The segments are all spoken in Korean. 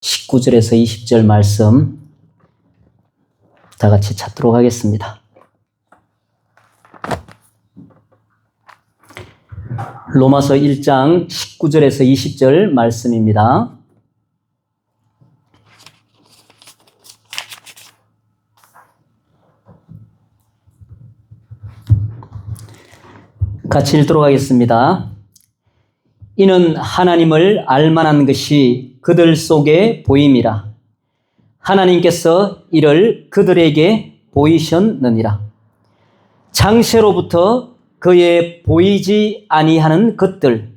19절에서 20절 말씀 다 같이 찾도록 하겠습니다. 로마서 1장 19절에서 20절 말씀입니다. 같이 읽도록 하겠습니다. 이는 하나님을 알만한 것이 그들 속에 보임이라. 하나님께서 이를 그들에게 보이셨느니라. 창세로부터 그의 보이지 아니하는 것들,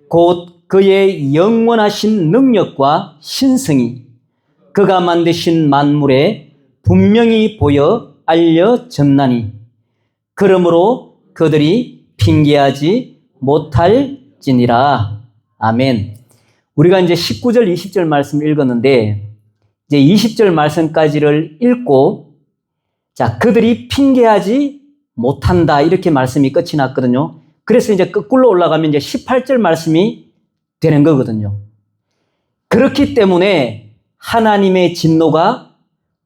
곧 그의 영원하신 능력과 신성이 그가 만드신 만물에 분명히 보여 알려졌나니, 그러므로 그들이 핑계하지 못할지니라. 아멘. 우리가 이제 19절, 20절 말씀을 읽었는데, 이제 20절 말씀까지를 읽고, 자, 그들이 핑계하지 못한다. 이렇게 말씀이 끝이 났거든요. 그래서 이제 거꾸로 올라가면 이제 18절 말씀이 되는 거거든요. 그렇기 때문에 하나님의 진노가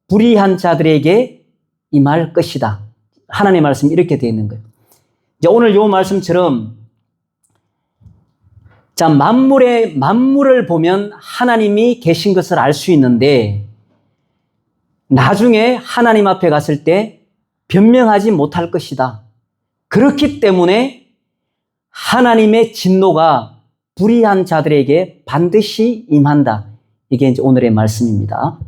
불의한 자들에게 임할 것이다. 하나님의 말씀이 이렇게 되어 있는 거예요. 이제 오늘 요 말씀처럼, 자, 만물을 보면 하나님이 계신 것을 알 수 있는데, 나중에 하나님 앞에 갔을 때 변명하지 못할 것이다. 그렇기 때문에 하나님의 진노가 불의한 자들에게 반드시 임한다. 이게 이제 오늘의 말씀입니다.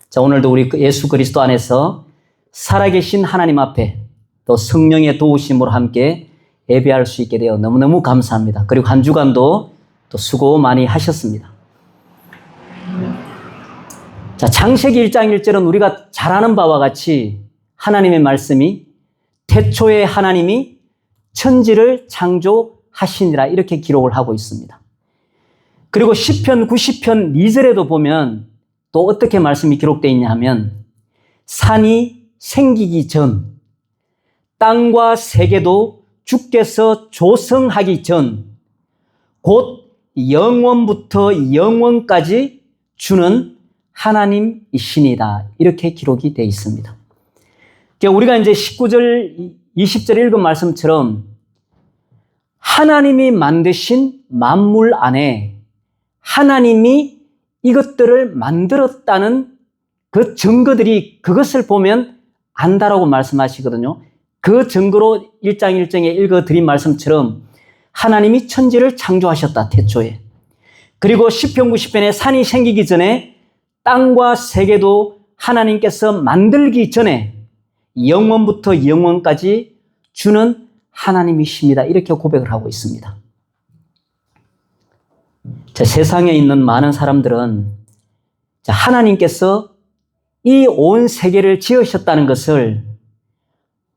자, 오늘도 우리 예수 그리스도 안에서 살아계신 하나님 앞에 또 성령의 도우심으로 함께 예배할 수 있게 되어 너무너무 감사합니다. 그리고 한 주간도 또 수고 많이 하셨습니다. 자, 창세기 1장 1절은 우리가 잘 아는 바와 같이 하나님의 말씀이 태초에 하나님이 천지를 창조하시니라 이렇게 기록을 하고 있습니다. 그리고 시편 90편 2절에도 보면 또 어떻게 말씀이 기록되어 있냐 하면, 산이 생기기 전, 땅과 세계도 주께서 조성하기 전, 곧 영원부터 영원까지 주는 하나님이시니다. 이렇게 기록이 되어 있습니다. 우리가 이제 19절, 20절 읽은 말씀처럼 하나님이 만드신 만물 안에 하나님이 이것들을 만들었다는 그 증거들이, 그것을 보면 안다라고 말씀하시거든요. 그 증거로 1장 1절에 읽어드린 말씀처럼 하나님이 천지를 창조하셨다, 태초에. 그리고 시편 90편에 산이 생기기 전에 땅과 세계도 하나님께서 만들기 전에 영원부터 영원까지 주는 하나님이십니다. 이렇게 고백을 하고 있습니다. 자, 세상에 있는 많은 사람들은 하나님께서 이 온 세계를 지으셨다는 것을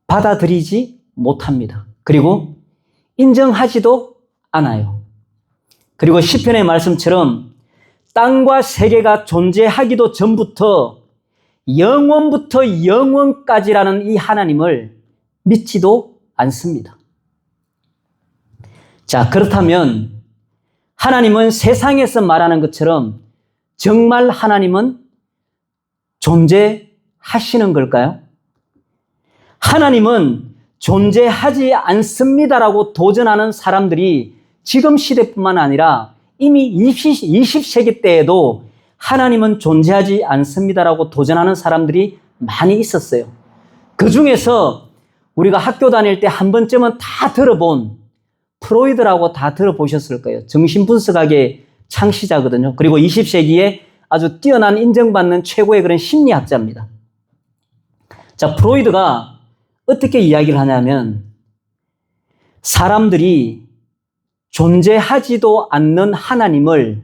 받아들이지 못합니다. 그리고 인정하지도 않아요. 그리고 시편의 말씀처럼 땅과 세계가 존재하기도 전부터 영원부터 영원까지라는 이 하나님을 믿지도 않습니다. 자, 그렇다면 하나님은 세상에서 말하는 것처럼 정말 하나님은 존재하시는 걸까요? 하나님은 존재하지 않습니다라고 도전하는 사람들이 지금 시대뿐만 아니라 이미 20세기 때에도 하나님은 존재하지 않습니다라고 도전하는 사람들이 많이 있었어요. 그 중에서 우리가 학교 다닐 때 한 번쯤은 다 들어본 프로이드라고 다 들어보셨을 거예요. 정신분석학의 창시자거든요. 그리고 20세기에 아주 뛰어난 인정받는 최고의 그런 심리학자입니다. 자, 프로이드가 어떻게 이야기를 하냐면, 사람들이 존재하지도 않는 하나님을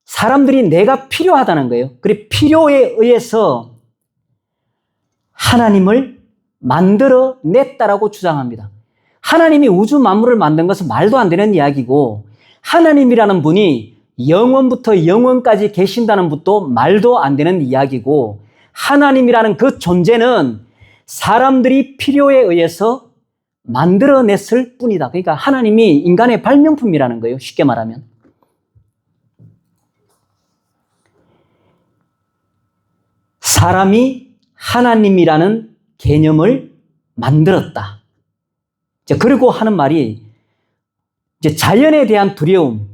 사람들이 내가 필요하다는 거예요. 그리고 필요에 의해서 하나님을 만들어냈다라고 주장합니다. 하나님이 우주 만물을 만든 것은 말도 안 되는 이야기고, 하나님이라는 분이 영원부터 영원까지 계신다는 것도 말도 안 되는 이야기고, 하나님이라는 그 존재는 사람들이 필요에 의해서 만들어냈을 뿐이다. 그러니까 하나님이 인간의 발명품이라는 거예요. 쉽게 말하면. 사람이 하나님이라는 개념을 만들었다. 그리고 하는 말이 이제 자연에 대한 두려움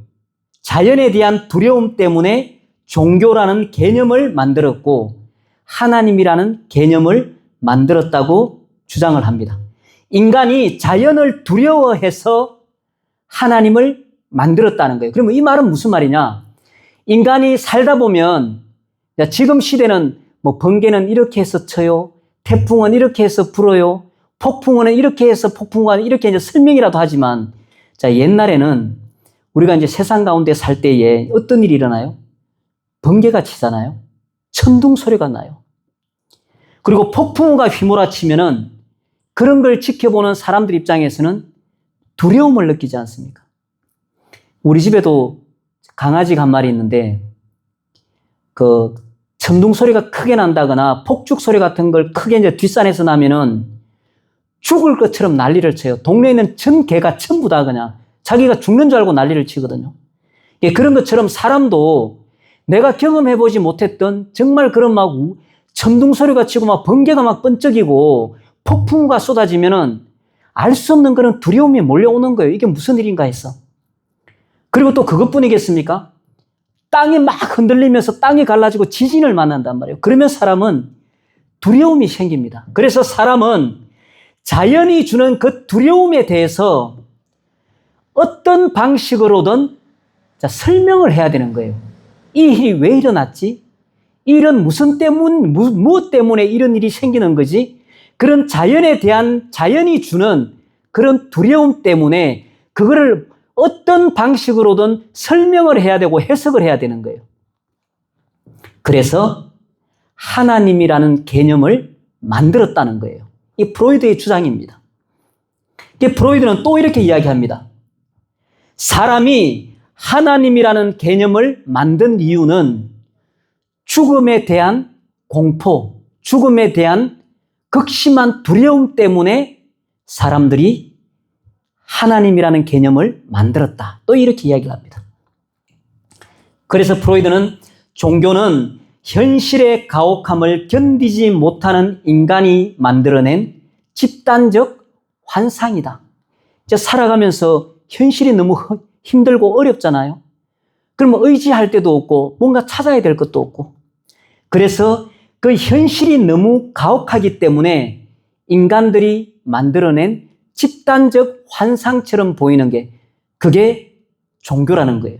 때문에 종교라는 개념을 만들었고 하나님이라는 개념을 만들었다고 주장을 합니다. 인간이 자연을 두려워해서 하나님을 만들었다는 거예요. 그러면 이 말은 무슨 말이냐? 인간이 살다 보면 지금 시대는 뭐 번개는 이렇게 해서 쳐요. 태풍은 이렇게 해서 불어요. 폭풍은 이렇게 해서 폭풍과 이렇게 이제 설명이라도 하지만 옛날에는 우리가 이제 세상 가운데 살 때에 어떤 일이 일어나요? 번개가 치잖아요. 천둥 소리가 나요. 그리고 폭풍우가 휘몰아치면은 그런 걸 지켜보는 사람들 입장에서는 두려움을 느끼지 않습니까? 우리 집에도 강아지가 한 마리 있는데 그 천둥 소리가 크게 난다거나 폭죽 소리 같은 걸 크게 이제 뒷산에서 나면은 죽을 것처럼 난리를 쳐요. 동네에 있는 전 개가 전부 다 그냥 자기가 죽는 줄 알고 난리를 치거든요. 그런 것처럼 사람도 내가 경험해보지 못했던 정말 그런 막 천둥 소리가 치고 막 번개가 막 번쩍이고 폭풍우가 쏟아지면은 알 수 없는 그런 두려움이 몰려오는 거예요. 이게 무슨 일인가 해서. 그리고 또 그것뿐이겠습니까? 땅이 막 흔들리면서 땅이 갈라지고 지진을 만난단 말이에요. 그러면 사람은 두려움이 생깁니다. 그래서 사람은 자연이 주는 그 두려움에 대해서 어떤 방식으로든 설명을 해야 되는 거예요. 이 일이 왜 일어났지? 이 일은 무엇 때문에 이런 일이 생기는 거지? 그런 자연이 주는 그런 두려움 때문에 그거를 어떤 방식으로든 설명을 해야 되고 해석을 해야 되는 거예요. 그래서 하나님이라는 개념을 만들었다는 거예요. 이 프로이드의 주장입니다. 프로이드는 또 이렇게 이야기합니다. 사람이 하나님이라는 개념을 만든 이유는 죽음에 대한 공포, 죽음에 대한 극심한 두려움 때문에 사람들이 하나님이라는 개념을 만들었다. 또 이렇게 이야기를 합니다. 그래서 프로이드는 종교는 현실의 가혹함을 견디지 못하는 인간이 만들어낸 집단적 환상이다. 살아가면서 현실이 너무 힘들고 어렵잖아요. 그러면 의지할 데도 없고 뭔가 찾아야 될 것도 없고 그래서 그 현실이 너무 가혹하기 때문에 인간들이 만들어낸 집단적 환상처럼 보이는 게 그게 종교라는 거예요.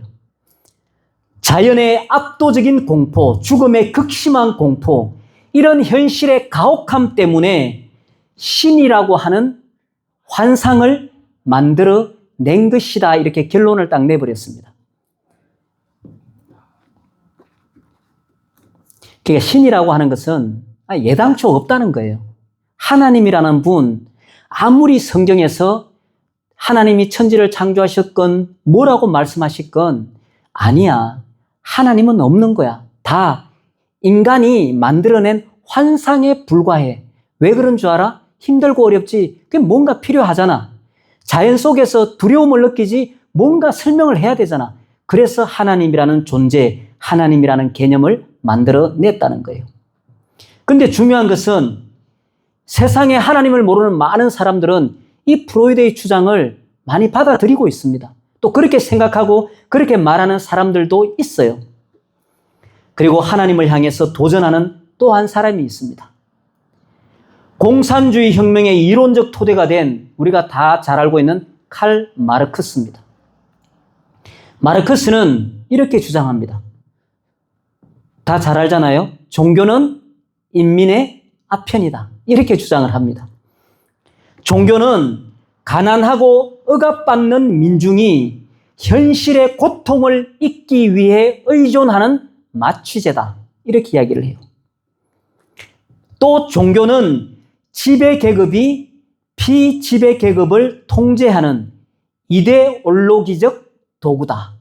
자연의 압도적인 공포, 죽음의 극심한 공포, 이런 현실의 가혹함 때문에 신이라고 하는 환상을 만들어낸 것이다. 이렇게 결론을 딱 내버렸습니다. 그러니까 신이라고 하는 것은 예당초 없다는 거예요. 하나님이라는 분, 아무리 성경에서 하나님이 천지를 창조하셨건 뭐라고 말씀하셨건 아니야. 하나님은 없는 거야. 다 인간이 만들어낸 환상에 불과해. 왜 그런 줄 알아? 힘들고 어렵지. 그게 뭔가 필요하잖아. 자연 속에서 두려움을 느끼지 뭔가 설명을 해야 되잖아. 그래서 하나님이라는 존재, 하나님이라는 개념을 만들어냈다는 거예요. 근데 중요한 것은 세상에 하나님을 모르는 많은 사람들은 이 프로이드의 주장을 많이 받아들이고 있습니다. 또 그렇게 생각하고 그렇게 말하는 사람들도 있어요. 그리고 하나님을 향해서 도전하는 또 한 사람이 있습니다. 공산주의 혁명의 이론적 토대가 된 우리가 다 잘 알고 있는 칼 마르크스입니다. 마르크스는 이렇게 주장합니다. 다 잘 알잖아요. 종교는 인민의 아편이다. 이렇게 주장을 합니다. 종교는 가난하고 억압받는 민중이 현실의 고통을 잊기 위해 의존하는 마취제다. 이렇게 이야기를 해요. 또 종교는 지배계급이 피지배계급을 통제하는 이데올로기적 도구다.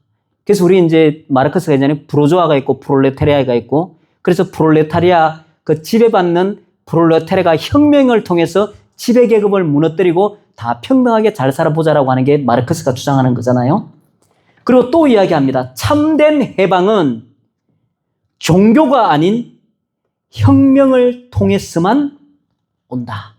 그래서 우리 이제 마르크스가 예전에 부르주아가 있고 프롤레타리아가 있고 그래서 프롤레타리아 그 지배받는 프롤레타리아가 혁명을 통해서 지배계급을 무너뜨리고 다 평등하게 잘 살아보자라고 하는 게 마르크스가 주장하는 거잖아요. 그리고 또 이야기합니다. 참된 해방은 종교가 아닌 혁명을 통해서만 온다.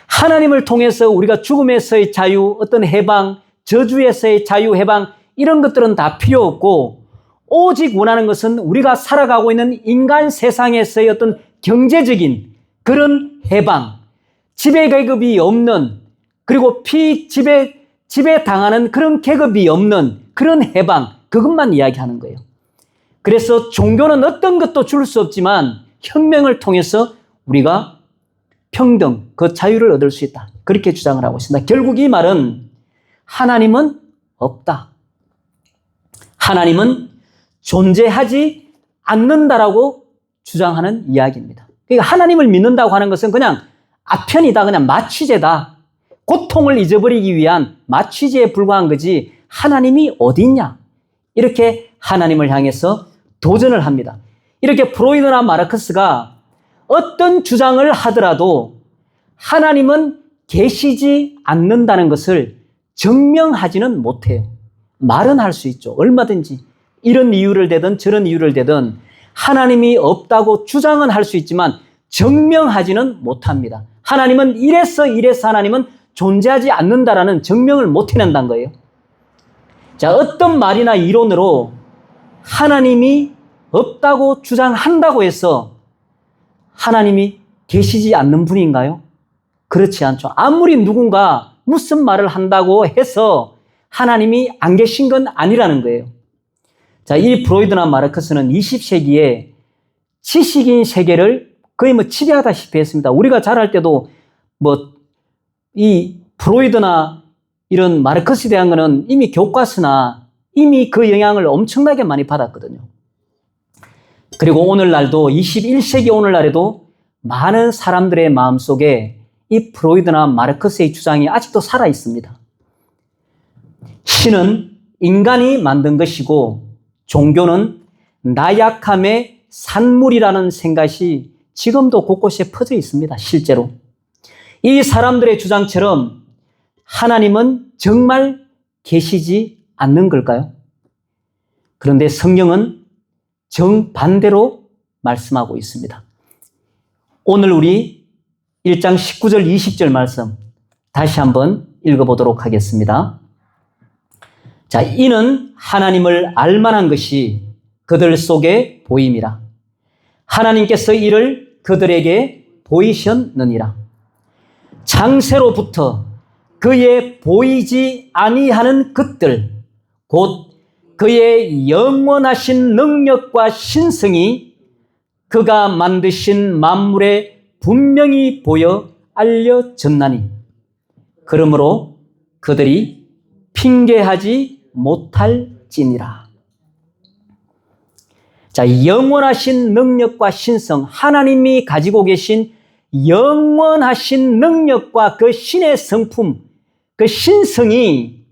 하나님을 통해서 우리가 죽음에서의 자유, 어떤 해방, 저주에서의 자유, 해방, 이런 것들은 다 필요 없고, 오직 원하는 것은 우리가 살아가고 있는 인간 세상에서의 어떤 경제적인 그런 해방, 지배계급이 없는, 그리고 지배당하는 그런 계급이 없는 그런 해방, 그것만 이야기하는 거예요. 그래서 종교는 어떤 것도 줄 수 없지만 혁명을 통해서 우리가 평등, 그 자유를 얻을 수 있다. 그렇게 주장을 하고 있습니다. 결국 이 말은 하나님은 없다. 하나님은 존재하지 않는다라고 주장하는 이야기입니다. 그러니까 하나님을 믿는다고 하는 것은 그냥 아편이다, 그냥 마취제다. 고통을 잊어버리기 위한 마취제에 불과한 거지 하나님이 어디 있냐? 이렇게 하나님을 향해서 도전을 합니다. 이렇게 프로이드나 마르크스가 어떤 주장을 하더라도 하나님은 계시지 않는다는 것을 증명하지는 못해요. 말은 할 수 있죠. 얼마든지 이런 이유를 대든 저런 이유를 대든 하나님이 없다고 주장은 할 수 있지만 증명하지는 못합니다. 하나님은 이래서 하나님은 존재하지 않는다라는 증명을 못 해낸다는 거예요. 자, 어떤 말이나 이론으로 하나님이 없다고 주장한다고 해서 하나님이 계시지 않는 분인가요? 그렇지 않죠. 아무리 누군가 무슨 말을 한다고 해서 하나님이 안 계신 건 아니라는 거예요. 자, 이 프로이드나 마르크스는 20세기에 지식인 세계를 거의 지배하다시피 했습니다. 우리가 자랄 때도 이 프로이드나 이런 마르크스에 대한 거는 이미 교과서나 이미 그 영향을 엄청나게 많이 받았거든요. 그리고 오늘날도 21세기 오늘날에도 많은 사람들의 마음속에 이 프로이드나 마르크스의 주장이 아직도 살아 있습니다. 신은 인간이 만든 것이고 종교는 나약함의 산물이라는 생각이 지금도 곳곳에 퍼져 있습니다. 실제로. 이 사람들의 주장처럼 하나님은 정말 계시지 않는 걸까요? 그런데 성경은 정반대로 말씀하고 있습니다. 오늘 우리 1장 19절 20절 말씀 다시 한번 읽어보도록 하겠습니다. 자, 이는 하나님을 알만한 것이 그들 속에 보임이라. 하나님께서 이를 그들에게 보이셨느니라. 창세로부터 그의 보이지 아니하는 것들, 곧 그의 영원하신 능력과 신성이 그가 만드신 만물에 분명히 보여 알려졌나니 그러므로 그들이 핑계하지 못할지니라. 자, 영원하신 능력과 신성, 하나님이 가지고 계신 영원하신 능력과 그 신의 성품, 그 신성이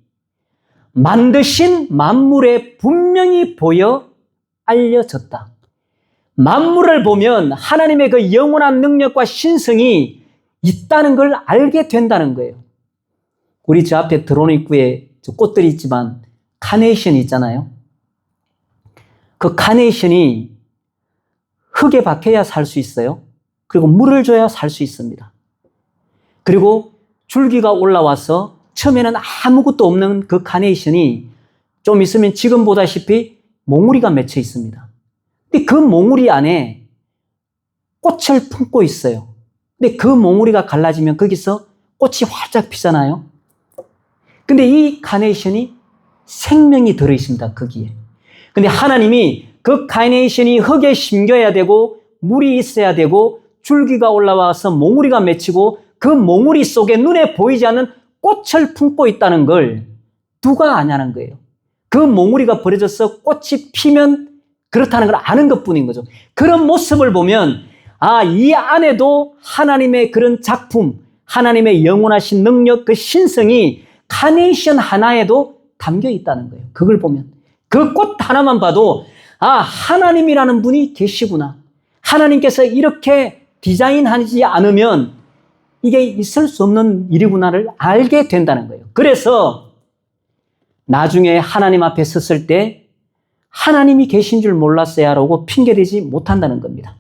만드신 만물에 분명히 보여 알려졌다. 만물을 보면 하나님의 그 영원한 능력과 신성이 있다는 걸 알게 된다는 거예요. 우리 저 앞에 들어오는 입구에 저 꽃들이 있지만 카네이션이 있잖아요. 그 카네이션이 흙에 박혀야 살 수 있어요. 그리고 물을 줘야 살 수 있습니다. 그리고 줄기가 올라와서 처음에는 아무것도 없는 그 카네이션이 좀 있으면 지금 보다시피 몽우리가 맺혀 있습니다. 근데 그 몽우리 안에 꽃을 품고 있어요. 근데 그 몽우리가 갈라지면 거기서 꽃이 활짝 피잖아요. 근데 이 카네이션이 생명이 들어있습니다. 거기에. 근데 하나님이 그 카네이션이 흙에 심겨야 되고 물이 있어야 되고 줄기가 올라와서 몽우리가 맺히고 그 몽우리 속에 눈에 보이지 않는 꽃을 품고 있다는 걸 누가 아냐는 거예요. 그 몽우리가 버려져서 꽃이 피면 그렇다는 걸 아는 것뿐인 거죠. 그런 모습을 보면 이 안에도 하나님의 그런 작품, 하나님의 영원하신 능력, 그 신성이 카네이션 하나에도 담겨 있다는 거예요. 그걸 보면 그 꽃 하나만 봐도 하나님이라는 분이 계시구나. 하나님께서 이렇게 디자인하지 않으면 이게 있을 수 없는 일이구나를 알게 된다는 거예요. 그래서 나중에 하나님 앞에 섰을 때 하나님이 계신 줄 몰랐어야 라고 핑계대지 못한다는 겁니다.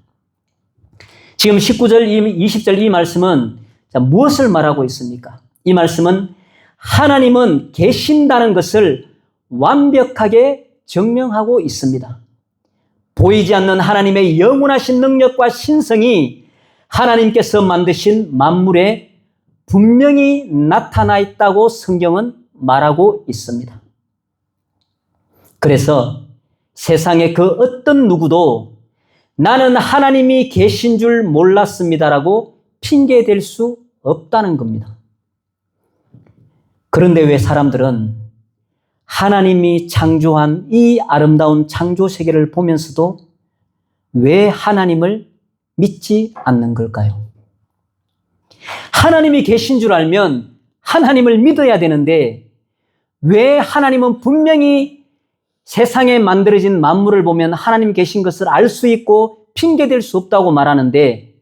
지금 19절, 20절 이 말씀은 무엇을 말하고 있습니까? 이 말씀은 하나님은 계신다는 것을 완벽하게 증명하고 있습니다. 보이지 않는 하나님의 영원하신 능력과 신성이 하나님께서 만드신 만물에 분명히 나타나 있다고 성경은 말하고 있습니다. 그래서 세상의 그 어떤 누구도 나는 하나님이 계신 줄 몰랐습니다라고 핑계댈 수 없다는 겁니다. 그런데 왜 사람들은 하나님이 창조한 이 아름다운 창조 세계를 보면서도 왜 하나님을 믿지 않는 걸까요? 하나님이 계신 줄 알면 하나님을 믿어야 되는데 왜 하나님은 분명히 세상에 만들어진 만물을 보면 하나님 계신 것을 알 수 있고 핑계댈 수 없다고 말하는데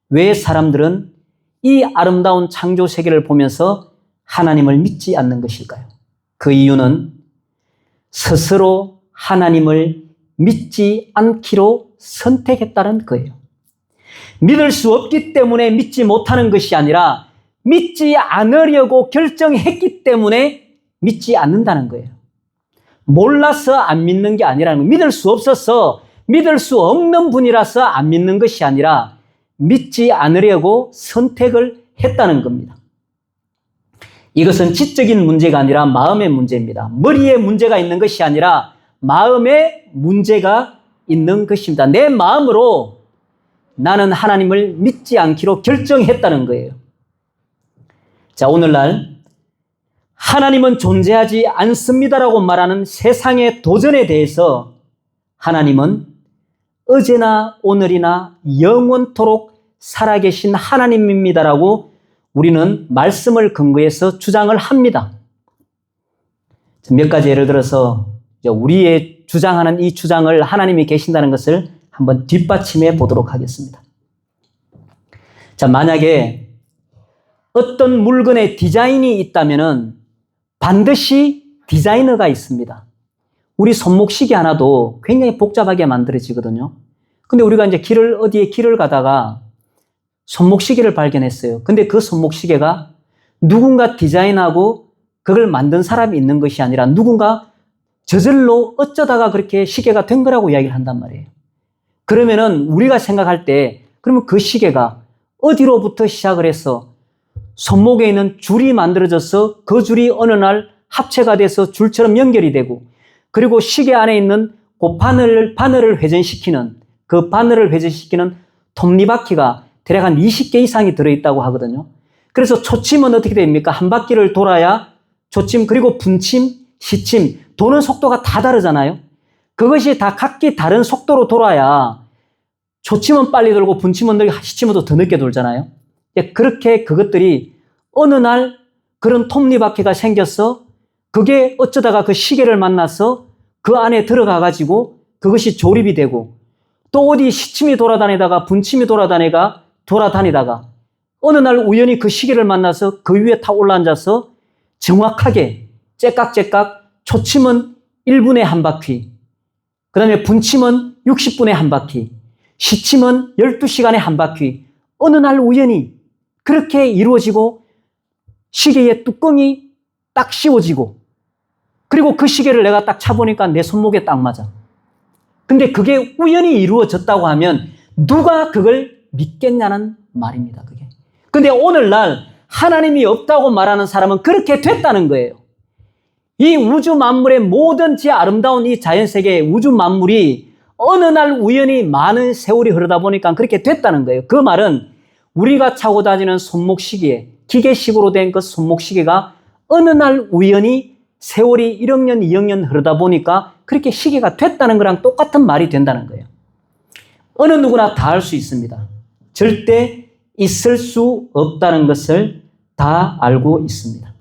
왜 사람들은 이 아름다운 창조 세계를 보면서 하나님을 믿지 않는 것일까요? 그 이유는 스스로 하나님을 믿지 않기로 선택했다는 거예요. 믿을 수 없기 때문에 믿지 못하는 것이 아니라 믿지 않으려고 결정했기 때문에 믿지 않는다는 거예요. 몰라서 안 믿는 게 아니라는 거예요. 믿을 수 없어서 믿을 수 없는 분이라서 안 믿는 것이 아니라 믿지 않으려고 선택을 했다는 겁니다. 이것은 지적인 문제가 아니라 마음의 문제입니다. 머리에 문제가 있는 것이 아니라 마음에 문제가 있는 것입니다. 내 마음으로 나는 하나님을 믿지 않기로 결정했다는 거예요. 자, 오늘날 하나님은 존재하지 않습니다라고 말하는 세상의 도전에 대해서 하나님은 어제나 오늘이나 영원토록 살아계신 하나님입니다라고 우리는 말씀을 근거해서 주장을 합니다. 몇 가지 예를 들어서 우리의 주장하는 이 주장을 하나님이 계신다는 것을 한번 뒷받침해 보도록 하겠습니다. 자, 만약에 어떤 물건의 디자인이 있다면은 반드시 디자이너가 있습니다. 우리 손목시계 하나도 굉장히 복잡하게 만들어지거든요. 근데 우리가 이제 어디에 길을 가다가 손목시계를 발견했어요. 근데 그 손목시계가 누군가 디자인하고 그걸 만든 사람이 있는 것이 아니라 누군가 저절로 어쩌다가 그렇게 시계가 된 거라고 이야기를 한단 말이에요. 그러면은 우리가 생각할 때 그러면 그 시계가 어디로부터 시작을 해서 손목에 있는 줄이 만들어져서 그 줄이 어느 날 합체가 돼서 줄처럼 연결이 되고 그리고 시계 안에 있는 그 바늘을 회전시키는 톱니바퀴가 대략 한 20개 이상이 들어있다고 하거든요. 그래서 초침은 어떻게 됩니까? 한 바퀴를 돌아야 초침, 그리고 분침, 시침, 도는 속도가 다 다르잖아요. 그것이 다 각기 다른 속도로 돌아야 초침은 빨리 돌고 분침은 늘고 시침은 더 늦게 돌잖아요. 그렇게 그것들이 어느 날 그런 톱니바퀴가 생겨서 그게 어쩌다가 그 시계를 만나서 그 안에 들어가가지고 그것이 조립이 되고 또 어디 시침이 돌아다니다가 분침이 돌아다니다가 어느 날 우연히 그 시계를 만나서 그 위에 타 올라앉아서 정확하게 째깍째깍 초침은 1분에 한 바퀴, 그 다음에 분침은 60분에 한 바퀴, 시침은 12시간에 한 바퀴, 어느 날 우연히 그렇게 이루어지고 시계의 뚜껑이 딱 씌워지고 그리고 그 시계를 내가 딱 차보니까 내 손목에 딱 맞아. 근데 그게 우연히 이루어졌다고 하면 누가 그걸 믿겠냐는 말입니다. 그게. 근데 오늘날 하나님이 없다고 말하는 사람은 그렇게 됐다는 거예요. 이 우주 만물의 모든 아름다운 이 자연세계의 우주 만물이 어느 날 우연히 많은 세월이 흐르다 보니까 그렇게 됐다는 거예요. 그 말은 우리가 차고 다니는 손목시계, 기계식으로 된 그 손목시계가 어느 날 우연히 세월이 1억 년, 2억 년 흐르다 보니까 그렇게 시계가 됐다는 거랑 똑같은 말이 된다는 거예요. 어느 누구나 다 할 수 있습니다. 절대 있을 수 없다는 것을 다 알고 있습니다.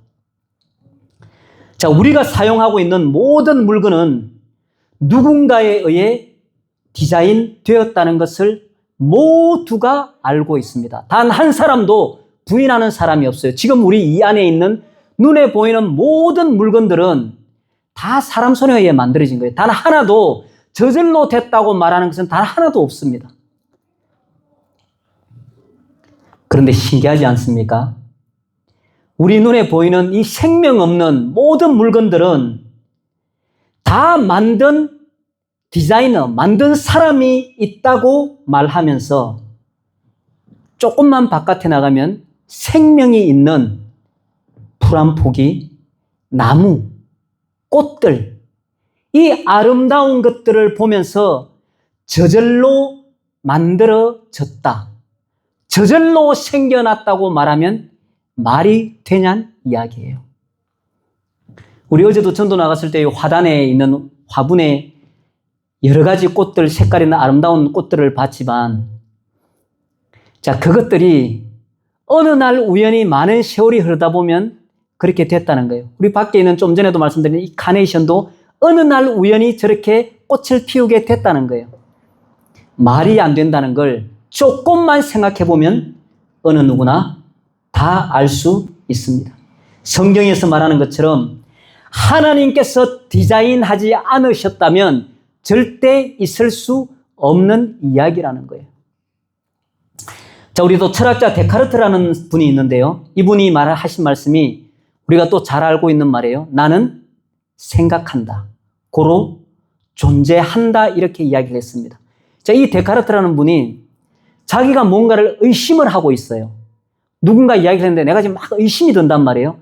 자, 우리가 사용하고 있는 모든 물건은 누군가에 의해 디자인 되었다는 것을 모두가 알고 있습니다. 단 한 사람도 부인하는 사람이 없어요. 지금 우리 이 안에 있는 눈에 보이는 모든 물건들은 다 사람 손에 의해 만들어진 거예요. 단 하나도 저절로 됐다고 말하는 것은 단 하나도 없습니다. 그런데 신기하지 않습니까? 우리 눈에 보이는 이 생명 없는 모든 물건들은 다 만든 디자이너, 만든 사람이 있다고 말하면서 조금만 바깥에 나가면 생명이 있는 풀 한 포기, 나무, 꽃들, 이 아름다운 것들을 보면서 저절로 만들어졌다, 저절로 생겨났다고 말하면 말이 되냐는 이야기예요. 우리 어제도 전도 나갔을 때 화단에 있는 화분에 여러 가지 꽃들, 색깔 있는 아름다운 꽃들을 봤지만, 자, 그것들이 어느 날 우연히 많은 세월이 흐르다 보면 그렇게 됐다는 거예요. 우리 밖에 있는 좀 전에도 말씀드린 이 카네이션도 어느 날 우연히 저렇게 꽃을 피우게 됐다는 거예요. 말이 안 된다는 걸 조금만 생각해 보면 어느 누구나 다 알 수 있습니다. 성경에서 말하는 것처럼 하나님께서 디자인하지 않으셨다면 절대 있을 수 없는 이야기라는 거예요. 자, 우리도 철학자 데카르트라는 분이 있는데요. 이분이 하신 말씀이 우리가 또 잘 알고 있는 말이에요. 나는 생각한다, 고로 존재한다, 이렇게 이야기를 했습니다. 자, 이 데카르트라는 분이 자기가 뭔가를 의심을 하고 있어요. 누군가 이야기를 했는데 내가 지금 막 의심이 든단 말이에요.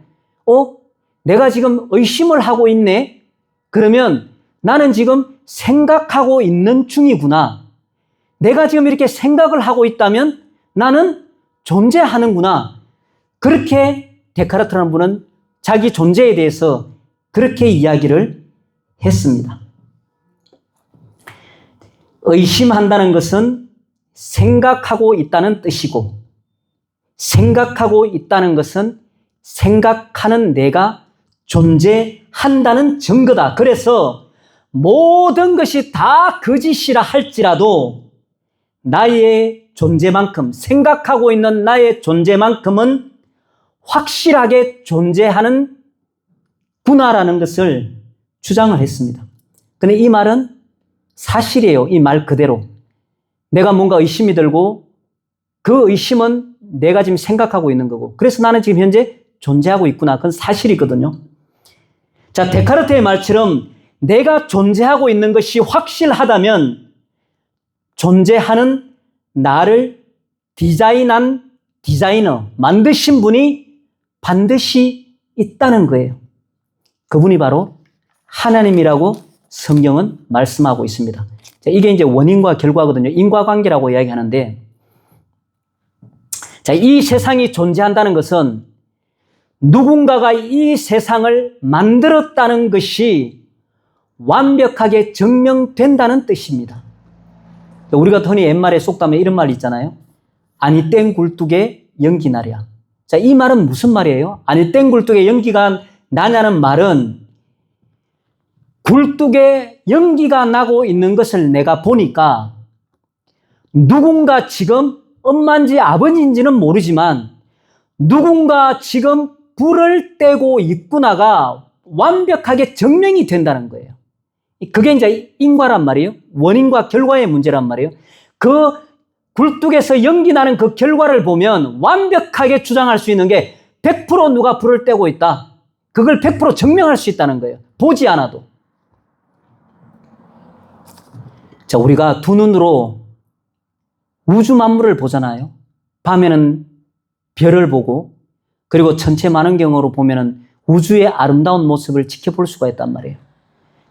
내가 지금 의심을 하고 있네? 그러면 나는 지금 생각하고 있는 중이구나. 내가 지금 이렇게 생각을 하고 있다면 나는 존재하는구나. 그렇게 데카르트라는 분은 자기 존재에 대해서 그렇게 이야기를 했습니다. 의심한다는 것은 생각하고 있다는 뜻이고, 생각하고 있다는 것은 생각하는 내가 존재한다는 증거다. 그래서 모든 것이 다 거짓이라 할지라도 나의 존재만큼, 생각하고 있는 나의 존재만큼은 확실하게 존재하는 구나라는 것을 주장을 했습니다. 근데 이 말은 사실이에요. 이 말 그대로. 내가 뭔가 의심이 들고 그 의심은 내가 지금 생각하고 있는 거고, 그래서 나는 지금 현재 존재하고 있구나. 그건 사실이거든요. 자, 데카르트의 말처럼 내가 존재하고 있는 것이 확실하다면 존재하는 나를 디자인한 디자이너, 만드신 분이 반드시 있다는 거예요. 그분이 바로 하나님이라고 성경은 말씀하고 있습니다. 자, 이게 이제 원인과 결과거든요. 인과관계라고 이야기하는데, 자, 이 세상이 존재한다는 것은 누군가가 이 세상을 만들었다는 것이 완벽하게 증명된다는 뜻입니다. 우리가 흔히 옛말에 속담에 이런 말 있잖아요. 아니 땡 굴뚝에 연기 나랴. 자, 이 말은 무슨 말이에요? 아니 땡 굴뚝에 연기가 나냐는 말은 굴뚝에 연기가 나고 있는 것을 내가 보니까 누군가 지금 엄마인지 아버지인지는 모르지만 누군가 지금 불을 떼고 있구나가 완벽하게 증명이 된다는 거예요. 그게 이제 인과란 말이에요. 원인과 결과의 문제란 말이에요. 그 굴뚝에서 연기 나는 그 결과를 보면 완벽하게 주장할 수 있는 게 100% 누가 불을 떼고 있다. 그걸 100% 증명할 수 있다는 거예요. 보지 않아도. 자, 우리가 두 눈으로 우주 만물을 보잖아요. 밤에는 별을 보고, 그리고 천체 만원경으로 보면은 우주의 아름다운 모습을 지켜볼 수가 있단 말이에요.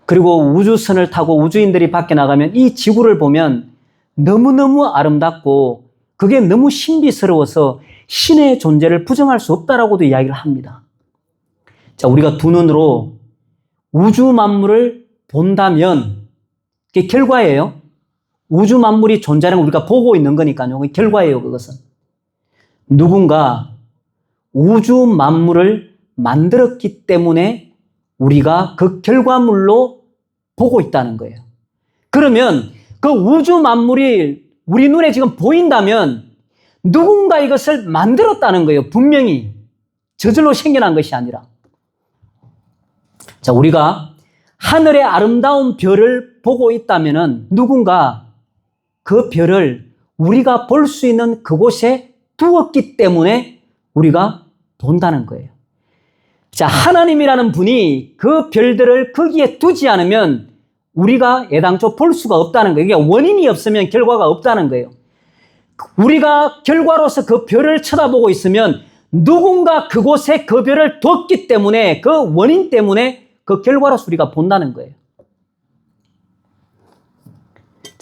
그리고 우주선을 타고 우주인들이 밖에 나가면 이 지구를 보면 너무너무 아름답고 그게 너무 신비스러워서 신의 존재를 부정할 수 없다라고도 이야기를 합니다. 자, 우리가 두 눈으로 우주 만물을 본다면 그게 결과예요. 우주 만물이 존재하는 걸 우리가 보고 있는 거니까요. 그게 결과예요, 그것은. 누군가 우주 만물을 만들었기 때문에 우리가 그 결과물로 보고 있다는 거예요. 그러면 그 우주 만물이 우리 눈에 지금 보인다면 누군가 이것을 만들었다는 거예요. 분명히. 저절로 생겨난 것이 아니라. 자, 우리가 하늘의 아름다운 별을 보고 있다면은 누군가 그 별을 우리가 볼 수 있는 그곳에 두었기 때문에 우리가 본다는 거예요. 자, 하나님이라는 분이 그 별들을 거기에 두지 않으면 우리가 애당초 볼 수가 없다는 거예요. 그러니까 원인이 없으면 결과가 없다는 거예요. 우리가 결과로서 그 별을 쳐다보고 있으면 누군가 그곳에 그 별을 뒀기 때문에 그 원인 때문에 그 결과로서 우리가 본다는 거예요.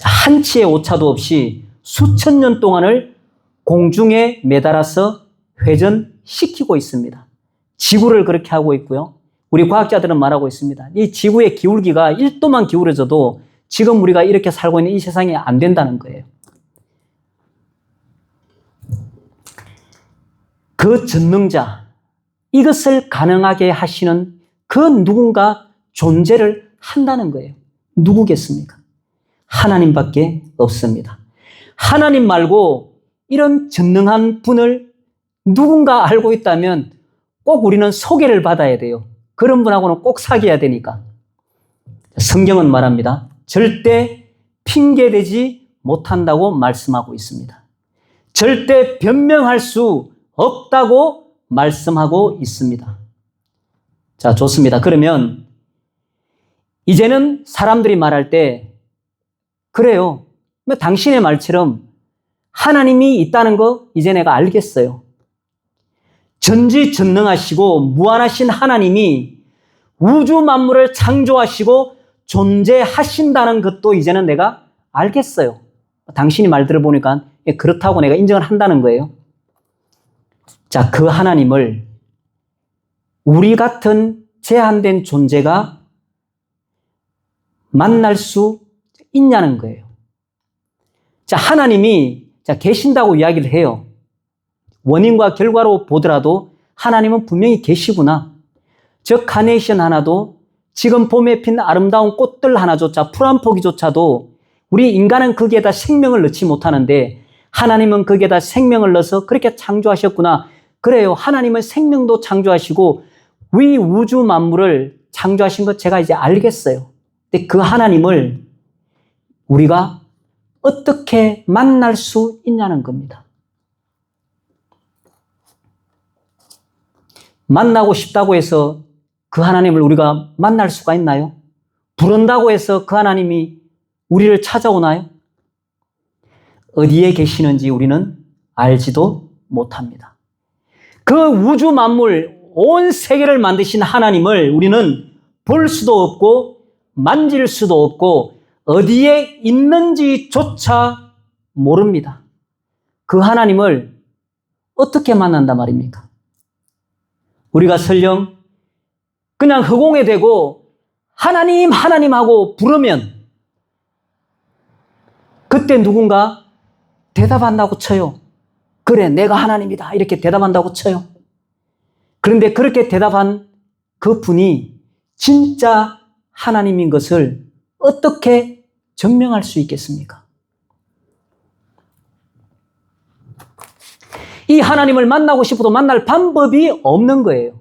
한치의 오차도 없이 수천 년 동안을 공중에 매달아서 회전시키고 있습니다. 지구를 그렇게 하고 있고요. 우리 과학자들은 말하고 있습니다. 이 지구의 기울기가 1도만 기울어져도 지금 우리가 이렇게 살고 있는 이 세상이 안 된다는 거예요. 그 전능자, 이것을 가능하게 하시는 그 누군가 존재를 한다는 거예요. 누구겠습니까? 하나님밖에 없습니다. 하나님 말고 이런 전능한 분을 누군가 알고 있다면 꼭 우리는 소개를 받아야 돼요. 그런 분하고는 꼭 사귀어야 되니까. 성경은 말합니다. 절대 핑계대지 못한다고 말씀하고 있습니다. 절대 변명할 수 없다고 말씀하고 있습니다. 자, 좋습니다. 그러면 이제는 사람들이 말할 때 그래요. 당신의 말처럼 하나님이 있다는 거 이제 내가 알겠어요. 전지전능하시고 무한하신 하나님이 우주 만물을 창조하시고 존재하신다는 것도 이제는 내가 알겠어요. 당신이 말 들어보니까 그렇다고 내가 인정을 한다는 거예요. 자, 그 하나님을 우리 같은 제한된 존재가 만날 수 있냐는 거예요. 자, 하나님이 계신다고 이야기를 해요. 원인과 결과로 보더라도 하나님은 분명히 계시구나. 저 카네이션 하나도 지금 봄에 핀 아름다운 꽃들 하나조차, 풀 한 포기조차도 우리 인간은 거기에다 생명을 넣지 못하는데 하나님은 거기에다 생명을 넣어서 그렇게 창조하셨구나. 그래요. 하나님은 생명도 창조하시고 위 우주 만물을 창조하신 것 제가 이제 알겠어요. 근데 그 하나님을 우리가 어떻게 만날 수 있냐는 겁니다. 만나고 싶다고 해서 그 하나님을 우리가 만날 수가 있나요? 부른다고 해서 그 하나님이 우리를 찾아오나요? 어디에 계시는지 우리는 알지도 못합니다. 그 우주 만물, 온 세계를 만드신 하나님을 우리는 볼 수도 없고 만질 수도 없고 어디에 있는지조차 모릅니다. 그 하나님을 어떻게 만난단 말입니까? 우리가 설령 그냥 허공에 대고 하나님, 하나님 하고 부르면 그때 누군가 대답한다고 쳐요. 그래, 내가 하나님이다. 이렇게 대답한다고 쳐요. 그런데 그렇게 대답한 그 분이 진짜 하나님인 것을 어떻게 증명할 수 있겠습니까? 이 하나님을 만나고 싶어도 만날 방법이 없는 거예요.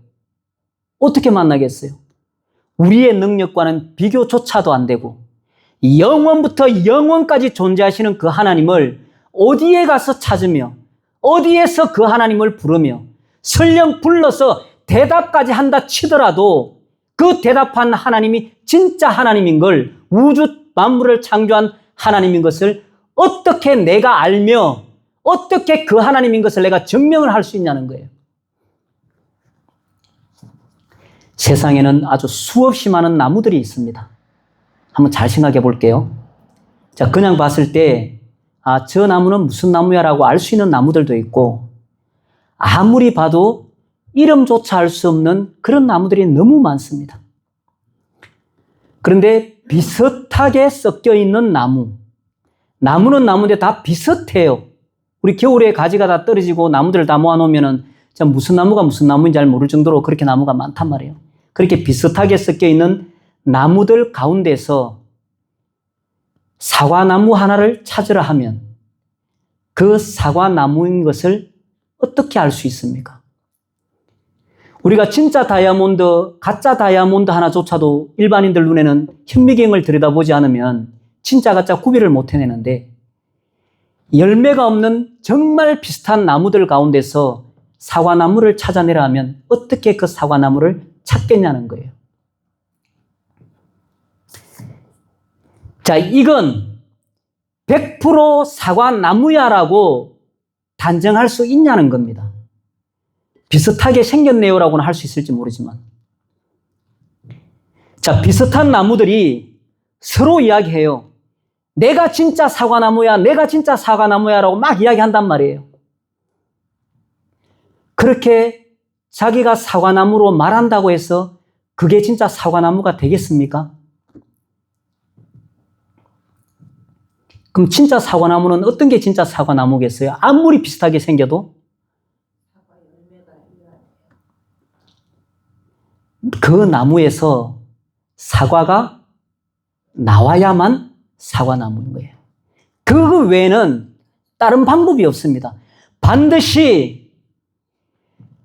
어떻게 만나겠어요? 우리의 능력과는 비교조차도 안 되고 영원부터 영원까지 존재하시는 그 하나님을 어디에 가서 찾으며 어디에서 그 하나님을 부르며 설령 불러서 대답까지 한다 치더라도 그 대답한 하나님이 진짜 하나님인 걸, 우주 만물을 창조한 하나님인 것을 어떻게 내가 알며 어떻게 그 하나님인 것을 내가 증명을 할 수 있냐는 거예요. 세상에는 아주 수없이 많은 나무들이 있습니다. 한번 잘 생각해 볼게요. 자, 그냥 봤을 때 저 나무는 무슨 나무야라고 알 수 있는 나무들도 있고 아무리 봐도 이름조차 알 수 없는 그런 나무들이 너무 많습니다. 그런데 비슷하게 섞여 있는 나무는 나무인데 다 비슷해요. 우리 겨울에 가지가 다 떨어지고 나무들을 다 모아놓으면 무슨 나무가 무슨 나무인지 잘 모를 정도로 그렇게 나무가 많단 말이에요. 그렇게 비슷하게 섞여 있는 나무들 가운데서 사과나무 하나를 찾으라 하면 그 사과나무인 것을 어떻게 알 수 있습니까? 우리가 진짜 다이아몬드, 가짜 다이아몬드 하나조차도 일반인들 눈에는 현미경을 들여다보지 않으면 진짜 가짜 구별을 못 해내는데 열매가 없는 정말 비슷한 나무들 가운데서 사과나무를 찾아내라 하면 어떻게 그 사과나무를 찾겠냐는 거예요. 자, 이건 100% 사과나무야라고 단정할 수 있냐는 겁니다. 비슷하게 생겼네요라고는 할 수 있을지 모르지만. 자, 비슷한 나무들이 서로 이야기해요. 내가 진짜 사과나무야, 내가 진짜 사과나무야라고 막 이야기한단 말이에요. 그렇게 자기가 사과나무로 말한다고 해서 그게 진짜 사과나무가 되겠습니까? 그럼 진짜 사과나무는 어떤 게 진짜 사과나무겠어요? 아무리 비슷하게 생겨도 그 나무에서 사과가 나와야만 사과나무인 거예요. 그 외에는 다른 방법이 없습니다. 반드시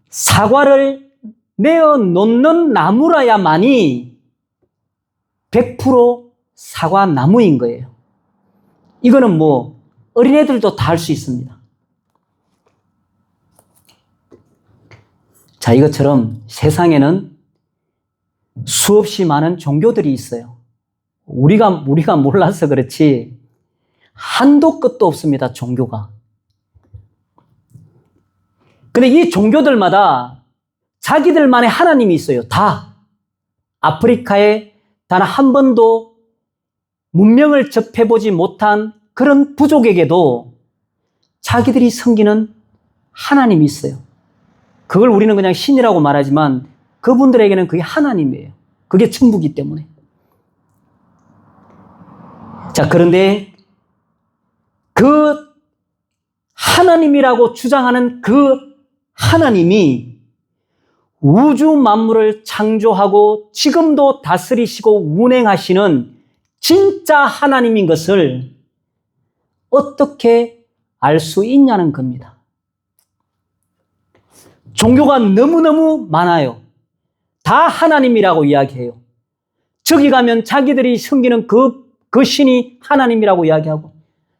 사과를 내어놓는 나무라야만이 100% 사과나무인 거예요. 이거는 뭐 어린애들도 다 할 수 있습니다. 자, 이것처럼 세상에는 수없이 많은 종교들이 있어요. 우리가 몰라서 그렇지 한도 끝도 없습니다, 종교가. 근데 이 종교들마다 자기들만의 하나님이 있어요. 다. 아프리카에 단 한 번도 문명을 접해보지 못한 그런 부족에게도 자기들이 섬기는 하나님이 있어요. 그걸 우리는 그냥 신이라고 말하지만 그분들에게는 그게 하나님이에요. 그게 천부기 때문에. 자, 그런데 그 하나님이라고 주장하는 그 하나님이 우주 만물을 창조하고 지금도 다스리시고 운행하시는 진짜 하나님인 것을 어떻게 알 수 있냐는 겁니다. 종교가 너무너무 많아요. 다 하나님이라고 이야기해요. 저기 가면 자기들이 섬기는 그 신이 하나님이라고 이야기하고,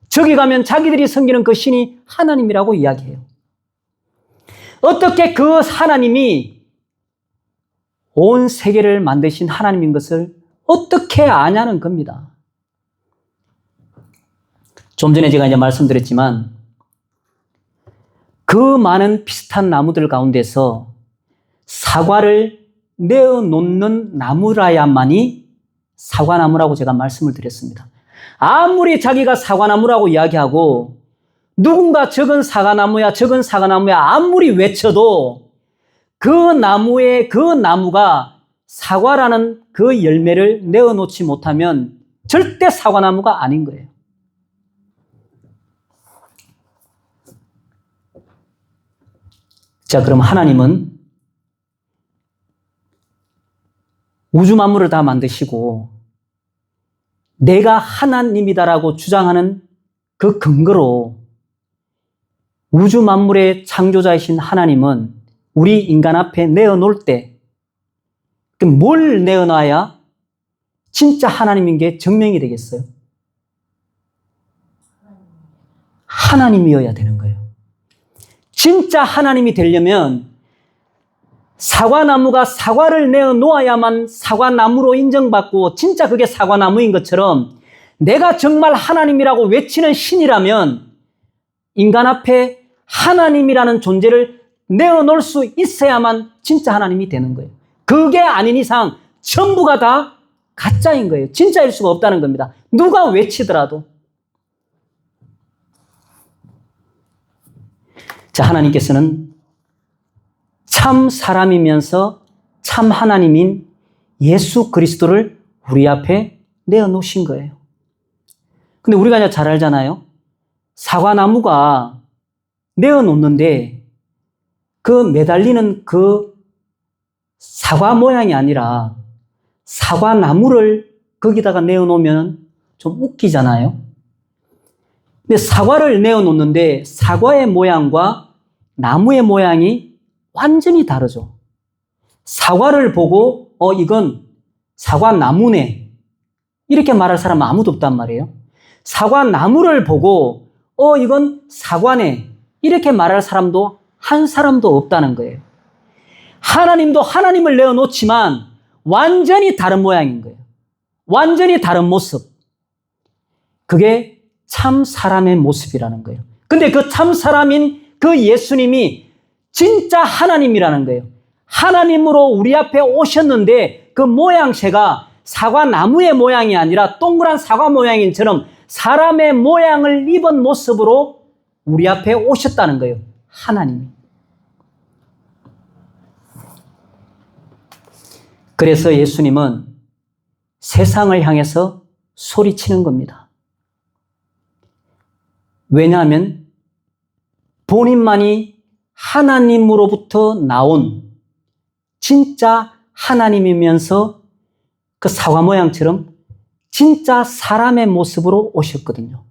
저기 가면 자기들이 섬기는 그 신이 하나님이라고 이야기해요. 어떻게 그 하나님이 온 세계를 만드신 하나님인 것을 어떻게 아냐는 겁니다. 좀 전에 제가 이제 말씀드렸지만 그 많은 비슷한 나무들 가운데서 사과를 내어놓는 나무라야만이 사과나무라고 제가 말씀을 드렸습니다. 아무리 자기가 사과나무라고 이야기하고 누군가 저건 사과나무야, 저건 사과나무야 아무리 외쳐도 그 나무가 사과라는 그 열매를 내어놓지 못하면 절대 사과나무가 아닌 거예요. 자, 그럼 하나님은 우주 만물을 다 만드시고 내가 하나님이다라고 주장하는 그 근거로 우주 만물의 창조자이신 하나님은 우리 인간 앞에 내어놓을 때 뭘 내어놔야 진짜 하나님인 게 증명이 되겠어요? 하나님이어야 되는 거예요. 진짜 하나님이 되려면 사과나무가 사과를 내어놓아야만 사과나무로 인정받고 진짜 그게 사과나무인 것처럼 내가 정말 하나님이라고 외치는 신이라면 인간 앞에 하나님이라는 존재를 내어놓을 수 있어야만 진짜 하나님이 되는 거예요. 그게 아닌 이상 전부가 다 가짜인 거예요. 진짜일 수가 없다는 겁니다. 누가 외치더라도. 자, 하나님께서는 참 사람이면서 참 하나님인 예수 그리스도를 우리 앞에 내어놓으신 거예요. 근데 우리가 이제 잘 알잖아요. 사과나무가 내어놓는데 그 매달리는 그 사과 모양이 아니라 사과나무를 거기다가 내어놓으면 좀 웃기잖아요. 근데 사과를 내어놓는데 사과의 모양과 나무의 모양이 완전히 다르죠. 사과를 보고 이건 사과나무네 이렇게 말할 사람은 아무도 없단 말이에요. 사과나무를 보고 이건 사과네. 이렇게 말할 사람도 한 사람도 없다는 거예요. 하나님도 하나님을 내어놓지만 완전히 다른 모양인 거예요. 완전히 다른 모습. 그게 참 사람의 모습이라는 거예요. 근데 그 참 사람인 그 예수님이 진짜 하나님이라는 거예요. 하나님으로 우리 앞에 오셨는데 그 모양새가 사과나무의 모양이 아니라 동그란 사과 모양인처럼 사람의 모양을 입은 모습으로 우리 앞에 오셨다는 거예요. 하나님이. 그래서 예수님은 세상을 향해서 소리치는 겁니다. 왜냐하면 본인만이 하나님으로부터 나온 진짜 하나님이면서 그 사과 모양처럼 진짜 사람의 모습으로 오셨거든요.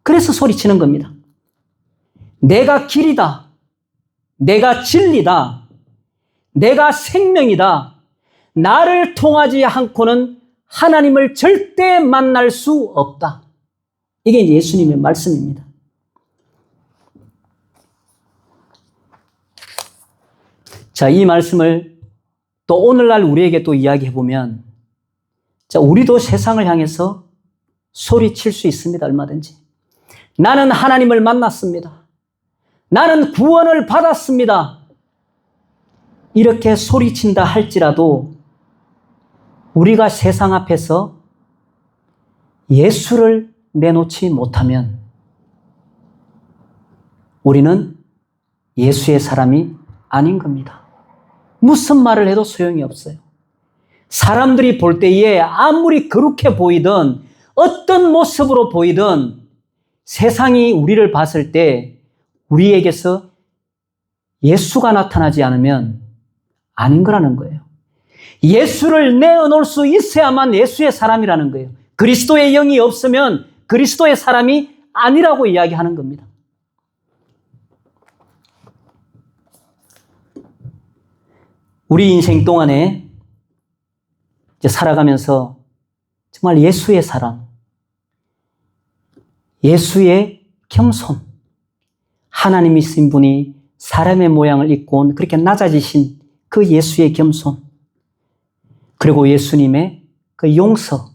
그래서 소리치는 겁니다. 내가 길이다. 내가 진리다. 내가 생명이다. 나를 통하지 않고는 하나님을 절대 만날 수 없다. 이게 예수님의 말씀입니다. 자, 이 말씀을 또 오늘날 우리에게 또 이야기해 보면, 자, 우리도 세상을 향해서 소리칠 수 있습니다. 얼마든지. 나는 하나님을 만났습니다. 나는 구원을 받았습니다. 이렇게 소리친다 할지라도 우리가 세상 앞에서 예수를 내놓지 못하면 우리는 예수의 사람이 아닌 겁니다. 무슨 말을 해도 소용이 없어요. 사람들이 볼 때에 아무리 거룩해 보이든 어떤 모습으로 보이든 세상이 우리를 봤을 때 우리에게서 예수가 나타나지 않으면 아닌 거라는 거예요. 예수를 내어놓을 수 있어야만 예수의 사람이라는 거예요. 그리스도의 영이 없으면 그리스도의 사람이 아니라고 이야기하는 겁니다. 우리 인생 동안에 이제 살아가면서 정말 예수의 사랑, 예수의 겸손, 하나님이신 분이 사람의 모양을 입고 온 그렇게 낮아지신 그 예수의 겸손, 그리고 예수님의 그 용서,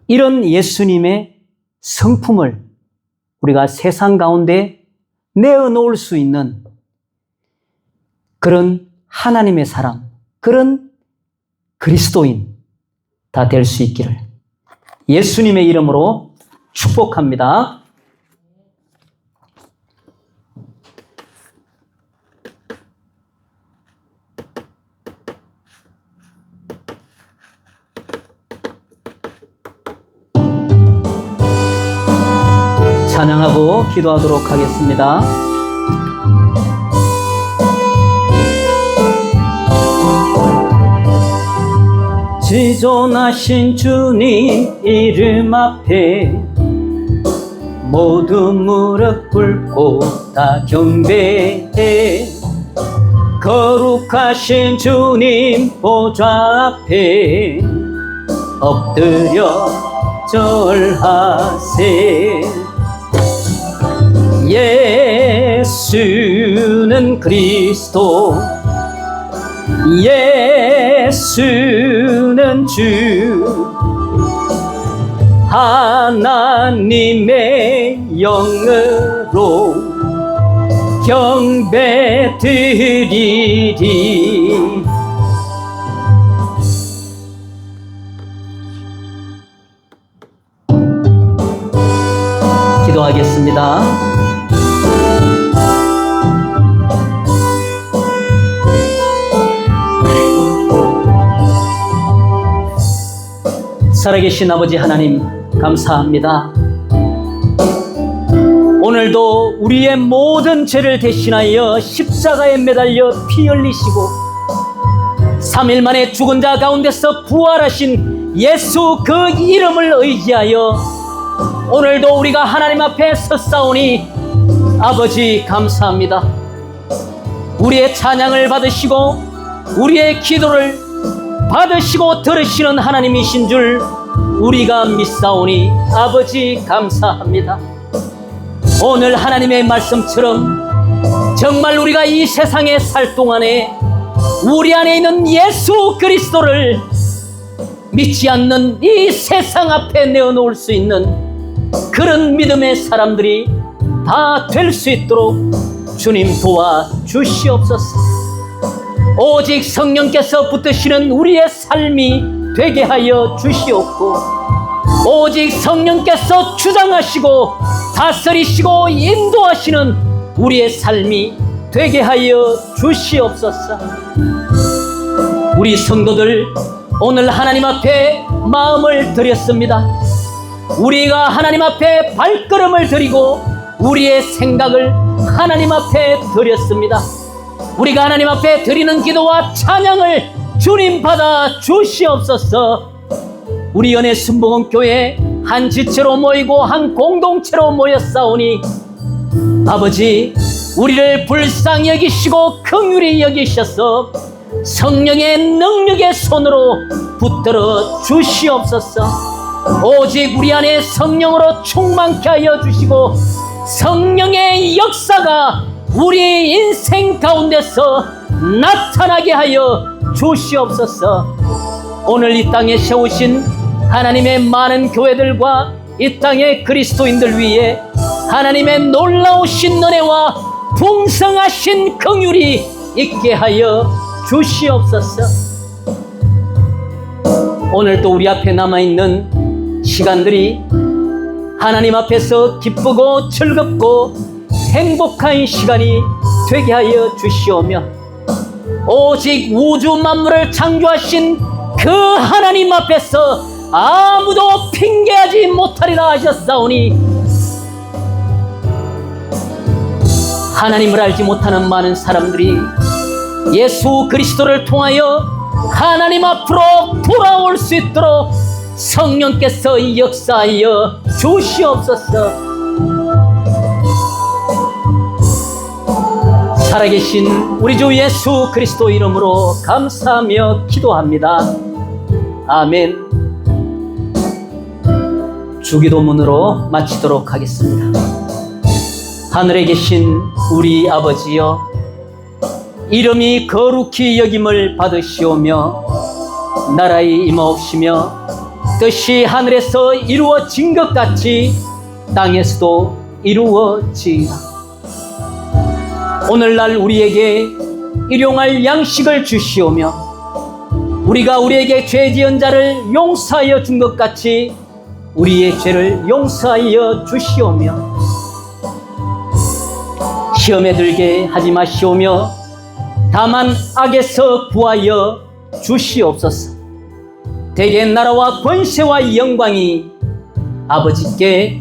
이런 예수님의 성품을 우리가 세상 가운데 내어놓을 수 있는 그런 하나님의 사람, 그런 그리스도인 다 될 수 있기를 예수님의 이름으로 축복합니다. 찬양하고 기도하도록 하겠습니다. 지존하신 주님 이름 앞에 모두 무릎 꿇고 다 경배해. 거룩하신 주님 보좌 앞에 엎드려 절하세. 예수는 그리스도, 예수는 주, 하나님의 영으로 경배드리리. 기도하겠습니다. 살아계신 아버지 하나님, 감사합니다. 오늘도 우리의 모든 죄를 대신하여 십자가에 매달려 피 흘리시고 3일 만에 죽은 자 가운데서 부활하신 예수 그 이름을 의지하여 오늘도 우리가 하나님 앞에 섰사오니 아버지 감사합니다. 우리의 찬양을 받으시고 우리의 기도를 받으시고 들으시는 하나님이신 줄 우리가 믿사오니 아버지 감사합니다. 오늘 하나님의 말씀처럼 정말 우리가 이 세상에 살 동안에 우리 안에 있는 예수 그리스도를 믿지 않는 이 세상 앞에 내어놓을 수 있는 그런 믿음의 사람들이 다 될 수 있도록 주님 도와주시옵소서. 오직 성령께서 붙드시는 우리의 삶이 되게 하여 주시옵고, 오직 성령께서 주장하시고 다스리시고 인도하시는 우리의 삶이 되게 하여 주시옵소서. 우리 성도들 오늘 하나님 앞에 마음을 드렸습니다. 우리가 하나님 앞에 발걸음을 드리고 우리의 생각을 하나님 앞에 드렸습니다. 우리가 하나님 앞에 드리는 기도와 찬양을 주님 받아 주시옵소서. 우리 연애 순복음교회 한 지체로 모이고 한 공동체로 모였사오니 아버지, 우리를 불쌍히 여기시고 긍휼히 여기셔서 성령의 능력의 손으로 붙들어 주시옵소서. 오직 우리 안에 성령으로 충만케 하여 주시고 성령의 역사가 우리 인생 가운데서 나타나게 하여 주시옵소서. 오늘 이 땅에 세우신 하나님의 많은 교회들과 이 땅의 그리스도인들 위에 하나님의 놀라우신 은혜와 풍성하신 긍휼이 있게 하여 주시옵소서. 오늘도 우리 앞에 남아있는 시간들이 하나님 앞에서 기쁘고 즐겁고 행복한 시간이 되게 하여 주시오며, 오직 우주 만물을 창조하신 그 하나님 앞에서 아무도 핑계하지 못하리라 하셨사오니, 하나님을 알지 못하는 많은 사람들이 예수 그리스도를 통하여 하나님 앞으로 돌아올 수 있도록 성령께서 역사하여 주시옵소서. 살아계신 우리 주 예수 그리스도 이름으로 감사하며 기도합니다. 아멘. 주기도문으로 마치도록 하겠습니다. 하늘에 계신 우리 아버지여, 이름이 거룩히 여김을 받으시오며 나라의 임하옵시며 뜻이 하늘에서 이루어진 것 같이 땅에서도 이루어지이다. 오늘날 우리에게 일용할 양식을 주시오며 우리가 우리에게 죄 지은 자를 용서하여 준 것 같이 우리의 죄를 용서하여 주시오며 시험에 들게 하지 마시오며 다만 악에서 구하여 주시옵소서. 대개 나라와 권세와 영광이 아버지께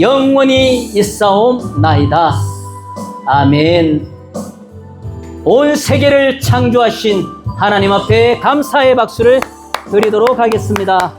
영원히 있사옵나이다. 아멘. 온 세계를 창조하신 하나님 앞에 감사의 박수를 드리도록 하겠습니다.